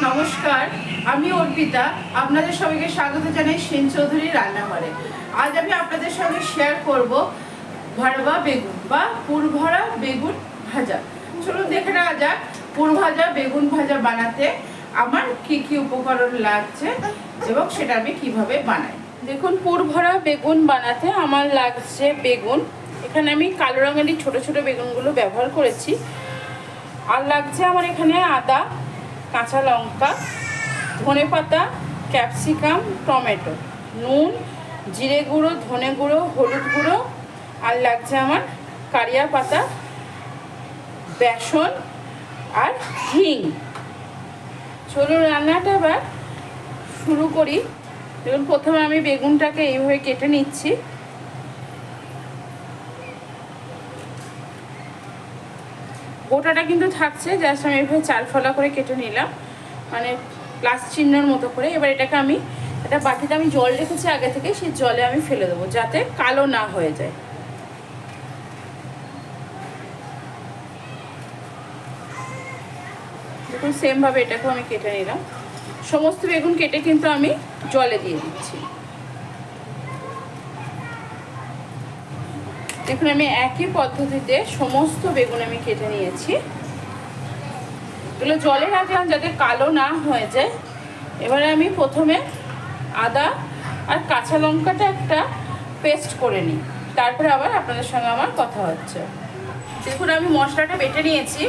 নমস্কার, আমি অর্পিতা। আপনাদের সবাইকে স্বাগত জানাই সেন চৌধুরী রান্নাঘরে। আজ আমি আপনাদের সঙ্গে শেয়ার করব ভরবা বেগুন বা পুরভরা বেগুন ভাজা। চলুন দেখে নেওয়া যাক পুরভাজা বেগুন ভাজা বানাতে আমার কি কি উপকরণ লাগছে এবং সেটা আমি কিভাবে বানাই। দেখুন, পুরভরা বেগুন বানাতে আমার লাগছে বেগুন। এখানে আমি কালো রঙের ছোট ছোট বেগুনগুলো ব্যবহার করেছি। আর লাগছে আমার এখানে আদা, কাঁচা লঙ্কা, ধনেপাতা, ক্যাপসিকাম, টমেটো, নুন, জিরে গুঁড়ো, ধনে গুঁড়ো, হলুদ গুঁড়ো, আর লাগছে আমার কারিয়া পাতা, বেসন আর হিং। চলুন রান্নাটা এবার শুরু করি। দেখুন, প্রথমে আমি বেগুনটাকে এইভাবে কেটে নিচ্ছি। গোটাটা কিন্তু থাকছে, জাস্ট আমি এইভাবে চার ফলা করে কেটে নিলাম, মানে প্লাস চিহ্নের মতো করে। এবার এটাকে আমি একটা বাটিতে আমি জল রেখেছি আগে থেকে, সেই জলে আমি ফেলে দেবো যাতে কালো না হয়ে যায়। দেখুন, সেমভাবে এটাকেও আমি কেটে নিলাম। সমস্ত বেগুন কেটে কিন্তু আমি জলে দিয়ে দিচ্ছি। দেখুন, আমি একই পদ্ধতিতে সমস্ত বেগুন আমি কেটে নিয়েছি। এগুলো জলে রাখলাম যাতে কালো না হয়ে যায়। এবারে আমি প্রথমে আদা আর কাঁচা লঙ্কাটা একটা পেস্ট করে নিই, তারপরে আবার আপনাদের সঙ্গে আমার কথা হচ্ছে। দেখুন, আমি মশলাটা বেটে নিয়েছি।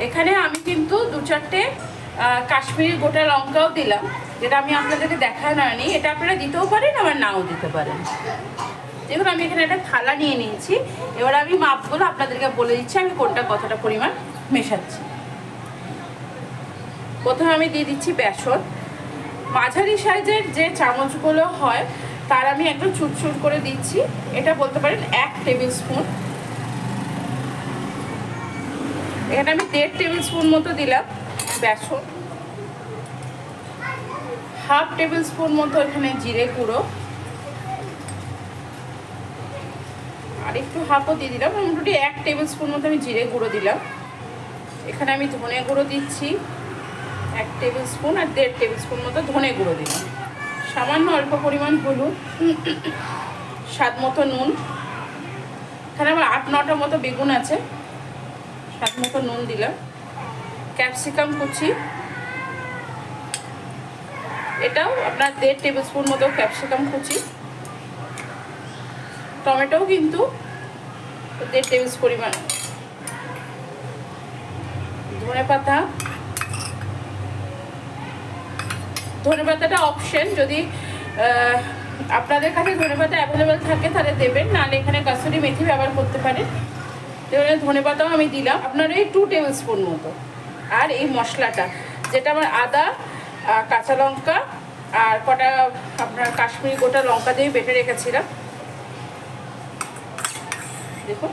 এখানে আমি কিন্তু 2-4টে কাশ্মীরি গোটা লঙ্কাও দিলাম, যেটা আমি আপনাদেরকে দেখায় নেয়নি। এটা আপনারা দিতেও পারেন, আবার নাও দিতে পারেন। দেখুন, আমি এখানে একটা থালা নিয়ে নিয়েছি। এবার আমি মাপগুলো আপনাদেরকে বলে দিচ্ছি, আমি কোনটা কতটা পরিমাণ মেশাচ্ছি। প্রথমে আমি দিয়ে দিচ্ছি বেসন। মাঝারি সাইজের যে চামচগুলো হয় তার আমি একদম চুটচুট করে দিচ্ছি। এটা বলতে পারেন 1 টেবিল স্পুন। এখানে আমি 1.5 টেবিল স্পুন মতো দিলাম বেসন। 1/2 টেবিল স্পুন মতো এখানে জিরে গুঁড়ো, আর একটু হাফও দিয়ে দিলাম, মোটামুটি 1 টেবিল স্পুন মতো আমি জিরে গুঁড়ো দিলাম। এখানে আমি ধনে গুঁড়ো দিচ্ছি 1 টেবিল স্পুন, আর 1.5 টেবিল স্পুন মতো ধনে গুঁড়ো দিলাম। সামান্য অল্প পরিমাণ হলুদ, স্বাদ মতো নুন। এখানে আমার 8-9টা মতো বেগুন আছে, স্বাদ মতো নুন দিলাম। ক্যাপসিকাম কুচি, এটাও আপনার 1.5 টেবিল স্পুন মতো ক্যাপসিকাম কুচি। টমেটোও কিন্তু 1.5 টেবিল স্পুন পরিমাণ। ধনেপাতা, ধনেপাতাটা অপশন, যদি আপনাদের কাছে ধনেপাতা অ্যাভেলেবেল থাকে তাহলে দেবেন, নাহলে এখানে কাসুরি মেথি ব্যবহার করতে পারেন। এবারে ধনেপাতাও আমি দিলাম আপনার এই 2 টেবিল স্পুন মতো। আর এই মশলাটা, যেটা আমার আদা, কাঁচা লঙ্কা আর কটা আপনার কাশ্মীরি গোটা লঙ্কা দিয়ে বেটে রেখেছিলাম, দেখুন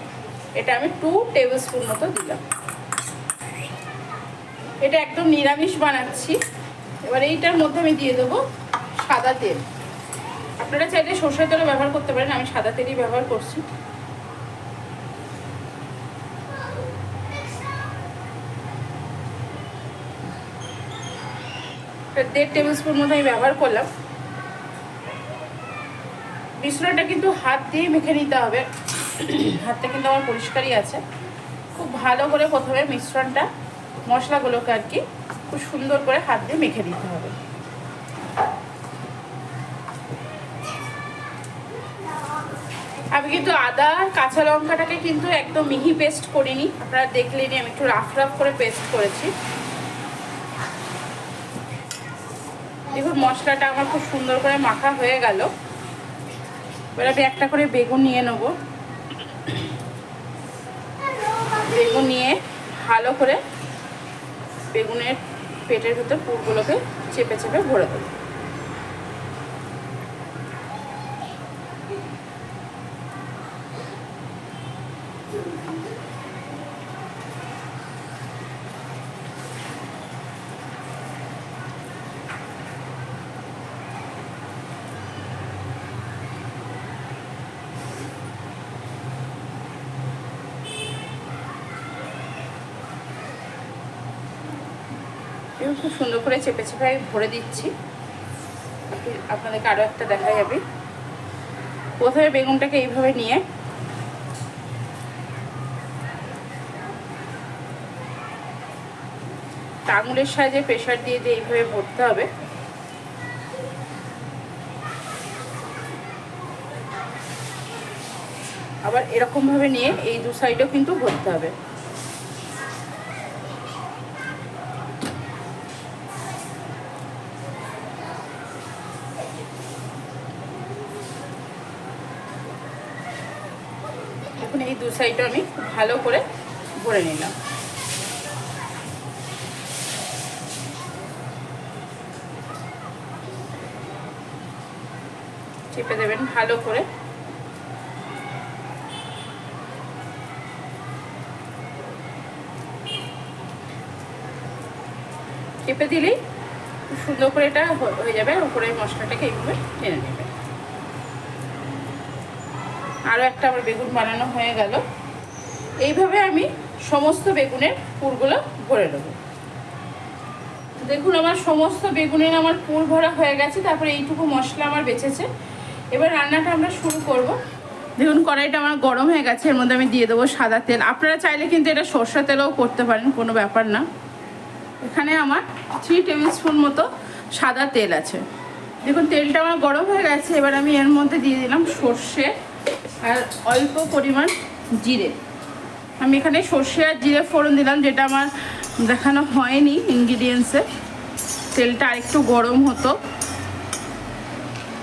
এটা আমি 2 টেবিল স্পুন মতো দিলাম। এটা একদম নিরামিষ বানাচ্ছি। এবার এইটার মধ্যে আমি দিয়ে দেবো সাদা তেল। আপনারা চাইলে সরষের তেলও ব্যবহার করতে পারেন, আমি সাদা তেলই ব্যবহার করছি। এটা 1.5 টেবিল স্পুন মতো আমি ব্যবহার করলাম। মিশ্রণটা কিন্তু হাত দিয়ে মেখে নিতে হবে। হাতটা কিন্তু আমার পরিষ্কারই আছে। খুব ভালো করে প্রথমে মিশ্রণটা, মশলাগুলোকে আর কি খুব সুন্দর করে হাত দিয়ে মেখে নিতে হবে। আমি কিন্তু আদা আর কাঁচা লঙ্কাটাকে কিন্তু একদম মিহি পেস্ট করিনি, আপনারা দেখলেনি আমি একটু রাফ রাফ করে পেস্ট করেছি। দেখুন, মশলাটা আমার খুব সুন্দর করে মাখা হয়ে গেল। এবার আমি একটা করে বেগুন নিয়ে নেব। বেগুন নিয়ে ভালো করে বেগুনের পেটের ভিতর পুরগুলোকে চেপে চেপে ভরে দেবো। দেখুন খুব সুন্দর করে চেপে চেপে আমি ভরে দিচ্ছি। আপনাদেরকে আরও একটা দেখাই যাবে। প্রথমে বেগুনটাকে এইভাবে নিয়ে আঙুলের সাহায্যে প্রেসার দিয়ে দিয়ে এইভাবে ভরতে হবে। আবার এরকম ভাবে নিয়ে এই দু সাইডেও কিন্তু ভরতে হবে। এখন এই দু সাইডও আমি ভালো করে ভরে নিলাম। চেপে দেবেন ভালো করে। চেপে দিলেই সুন্দর করে এটা হয়ে যাবে। উপরে মশলাটাকে এইভাবে টেনে নেবে। আরও একটা আমার বেগুন বানানো হয়ে গেল। এইভাবে আমি সমস্ত বেগুনের পুরগুলো ভরে নেব। দেখুন আমার সমস্ত বেগুনের আমার পুর ভরা হয়ে গেছে। তারপরে এইটুকু মশলা আমার বেঁচেছে। এবার রান্নাটা আমরা শুরু করব। দেখুন কড়াইটা আমার গরম হয়ে গেছে। এর মধ্যে আমি দিয়ে দেবো সাদা তেল। আপনারা চাইলে কিন্তু এটা সরষে তেলও করতে পারেন, কোনো ব্যাপার না। এখানে আমার 3 টেবিল স্পুন মতো সাদা তেল আছে। দেখুন তেলটা আমার গরম হয়ে গেছে। এবার আমি এর মধ্যে দিয়ে দিলাম সর্ষে আর অল্প পরিমাণ জিরে। আমি এখানে সর্ষে আর জিরে ফোড়ন দিলাম, যেটা আমার দেখানো হয়নি ইনগ্রিডিয়েন্টসে। তেলটা আরেকটু গরম হতো,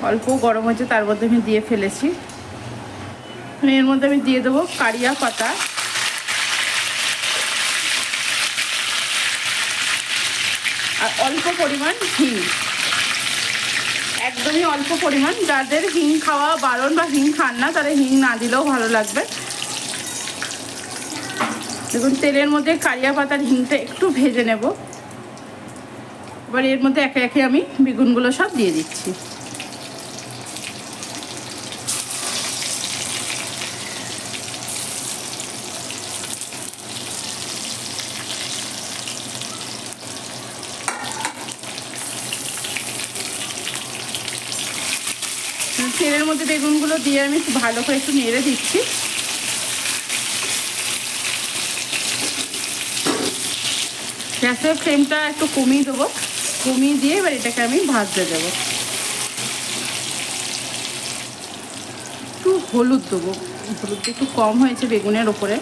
অল্প গরম হয়েছে, তার মধ্যে আমি দিয়ে ফেলেছি। এর মধ্যে আমি দিয়ে দেবো কারিয়া পাতা, আর অল্প পরিমাণ হিং। একদমই অল্প পরিমাণ। যাদের হিং খাওয়া বারণ বা হিং খান না, তারা হিং না দিলেও ভালো লাগবে। দেখুন তেলের মধ্যে কারিয়া পাতার হিংটা একটু ভেজে নেব। এবার এর মধ্যে একে একে আমি বেগুনগুলো সব দিয়ে দিচ্ছি। তেলের মধ্যে বেগুনগুলো দিয়ে আমি ভালো করে একটু নেড়ে দিচ্ছি। গ্যাসের ফ্লেমটা একটু কমিয়ে দেবো। কমিয়ে দিয়ে এবার এটাকে আমি ভাজতে দেবো। একটু হলুদ দেবো। হলুদটা একটু কম হয়েছে বেগুনের ওপরে।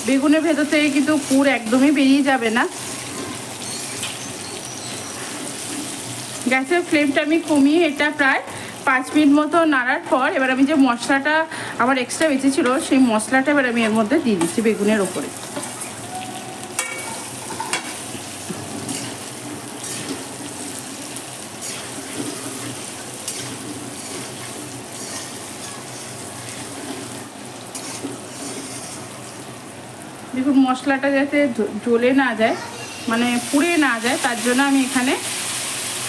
বেগুনের ভেতর থেকে কিন্তু পুর একদমই বেরিয়ে যাবে না। গ্যাসের ফ্লেমটা আমি কমিয়ে এটা প্রায় 5 মিনিট মতো নাড়ার পর এবার আমি যে মশলাটা আমার এক্সট্রা বেঁচেছিল সেই মশলাটা এবার আমি এর মধ্যে দিয়ে দিচ্ছি বেগুনের ওপরে। দেখুন মশলাটা যাতে জ্বলে না যায়, মানে পুড়ে না যায়, তার জন্য আমি এখানে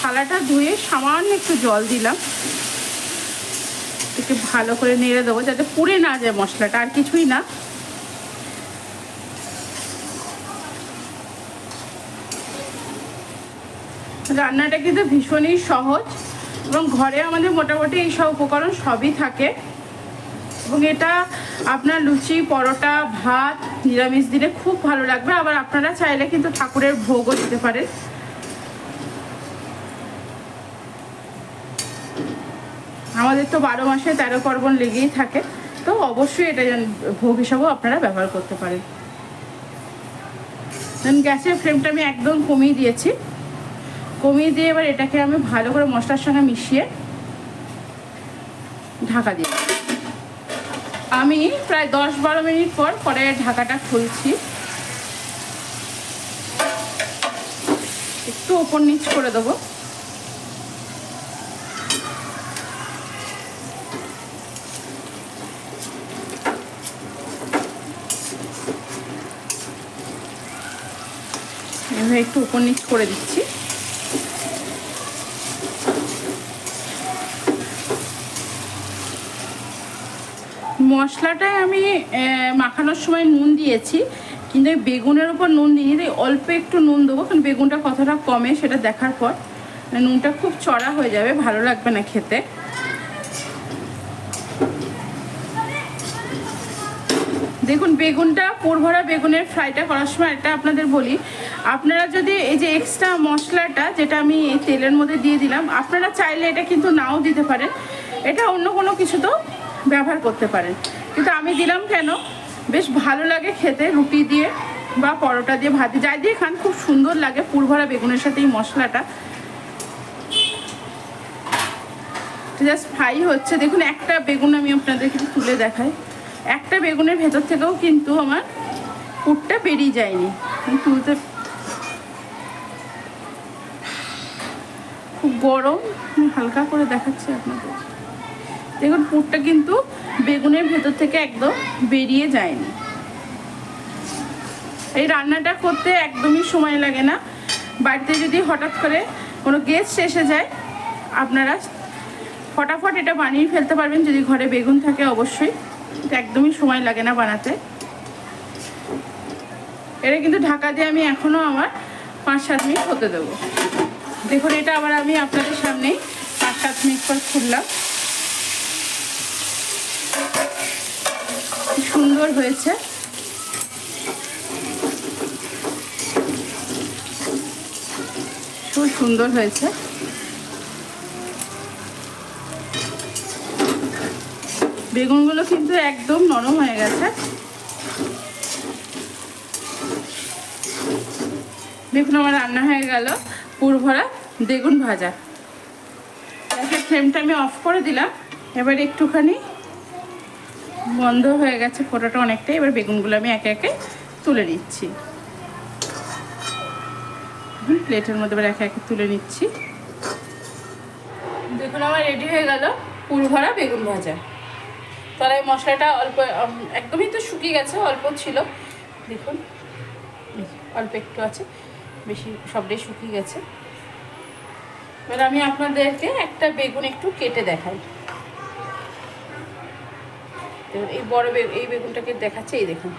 থালাটা ধুয়ে সামান্য একটু জল দিলাম। একটু ভালো করে নেড়ে দেবো যাতে পুড়ে না যায় মশলাটা, আর কিছুই না। রান্নাটা কিন্তু ভীষণই সহজ এবং ঘরে আমাদের মোটামুটি এই সব উপকরণ সবই থাকে। এবং এটা আপনার লুচি, পরোটা, ভাত, নিরামিষ দিলে খুব ভালো লাগবে। আবার আপনারা চাইলে কিন্তু ঠাকুরের ভোগও দিতে পারেন। আমাদের তো 12 মাসে 13 পার্বণ লেগেই থাকে, তো অবশ্যই এটা ভোগ হিসাবেও আপনারা ব্যবহার করতে পারেন। দেন গ্যাসের ফ্লেমটা আমি একদম কমিয়ে দিয়েছি। কমিয়ে দিয়ে এবার এটাকে আমি ভালো করে মশলার সঙ্গে মিশিয়ে ঢাকা দিয়ে আমি প্রায় 10-12 মিনিট পর কড়াইয়ের ঢাকাটা খুলছি। একটু ওপর নিচ করে দেবো। এভাবে একটু উপর নিচ করে দিচ্ছি। মশলাটায় আমি মাখানোর সময় নুন দিয়েছি, কিন্তু এই বেগুনের উপর নুন দিই, অল্প একটু নুন দেবো, কারণ বেগুনটা কতটা কমে সেটা দেখার পর। নুনটা খুব চড়া হয়ে যাবে, ভালো লাগবে না খেতে। দেখুন বেগুনটা, পুরভরা বেগুনের ফ্রাইটা করার সময় একটা আপনাদের বলি, আপনারা যদি এই যে এক্সট্রা মশলাটা যেটা আমি এই তেলের মধ্যে দিয়ে দিলাম, আপনারা চাইলে এটা কিন্তু নাও দিতে পারেন, এটা অন্য কোনো কিছুতেও ব্যবহার করতে পারেন, কিন্তু আমি দিলাম কেন, বেশ ভালো লাগে খেতে, রুটি দিয়ে বা পরোটা দিয়ে, ভাত দিয়ে, যাই দিয়ে খান, খুব সুন্দর লাগে পুরভরা বেগুনের সাথে এই মশলাটা। জাস্ট ফ্রাই হচ্ছে, দেখুন একটা বেগুন আমি আপনাদেরকে তুলে দেখাই, একটা বেগুনের ভেতর থেকেও কিন্তু আমার পুরটা বেরিয়ে যায়নি, তুলতে খুব গরম, আমি হালকা করে দেখাচ্ছি আপনাদের। দেখুন পুরটা কিন্তু বেগুনের ভেতর থেকে একদম বেরিয়ে যায়নি। এই রান্নাটা করতে একদমই সময় লাগে না। বাড়িতে যদি হঠাৎ করে কোনো গেস্ট এসে যায়, আপনারা ফটাফট এটা বানিয়ে ফেলতে পারবেন, যদি ঘরে বেগুন থাকে অবশ্যই। এটা একদমই সময় লাগে না বানাতে। এটা কিন্তু ঢাকা দিয়ে আমি এখনও আমার 5-7 মিনিট হতে দেবো। দেখুন এটা আবার আমি আপনাদের সামনেই 5-7 মিনিট পর খুললাম, সুন্দর হয়েছে। খুব সুন্দর হয়েছে। বেগুনগুলো কিন্তু একদম নরম হয়ে গেছে। দেখুন আমার রান্না হয়ে গেল পুরভরা বেগুন ভাজা। গ্যাসের ফ্লেমটা আমি অফ করে দিলাম, এবার একটুখানি বন্ধ হয়ে গেছে ফোটাটা অনেকটাই। এবার বেগুনগুলো আমি একে একে তুলে নিচ্ছি, প্লেটের মধ্যে এবার একে একে তুলে নিচ্ছি। দেখুন আমার রেডি হয়ে গেল পুরভরা বেগুন ভাজা। তাহলে মশলাটা অল্প, একদমই তো শুকিয়ে গেছে, অল্প ছিল, দেখুন অল্প একটু আছে, বেশি সবটাই শুকিয়ে গেছে। এবার আমি আপনাদেরকে একটা বেগুন একটু কেটে দেখাই। এই বড় এই বেগুনটাকে দেখাচ্ছে, এই দেখুন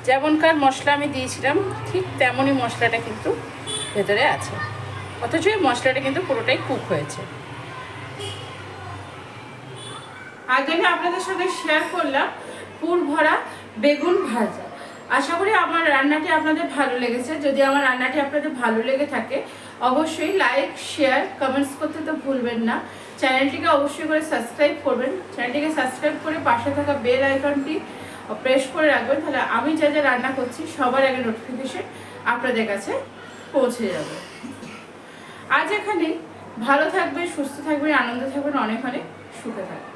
যেমনকার মশলা আমি দিয়েছিলাম ঠিক তেমনই মশলাটা কিন্তু ভেতরে আছে, অথচ এই মশলাটা কিন্তু পুরোটাই কুক হয়েছে। আজ আমি আপনাদের সঙ্গে শেয়ার করলাম পুরভরা বেগুন ভাজা। আশা করি আমার রান্নাটি আপনাদের ভালো লেগেছে। যদি আমার রান্নাটি আপনাদের ভালো লেগে থাকে অবশ্যই লাইক, শেয়ার, কমেন্টস করতে তো ভুলবেন না। চ্যানেলটিকে অবশ্যই করে সাবস্ক্রাইব করবেন। চ্যানেলটিকে সাবস্ক্রাইব করে পাশে থাকা বেল আইকনটি প্রেস করে রাখবেন, তাহলে আমি যা যা রান্না করছি সবার আগে নোটিফিকেশন আপনাদের কাছে পৌঁছে যাবে। আজ এখানে ভালো থাকবেন, সুস্থ থাকবেন, আনন্দে থাকবেন, অনেক অনেক সুখে থাকবেন।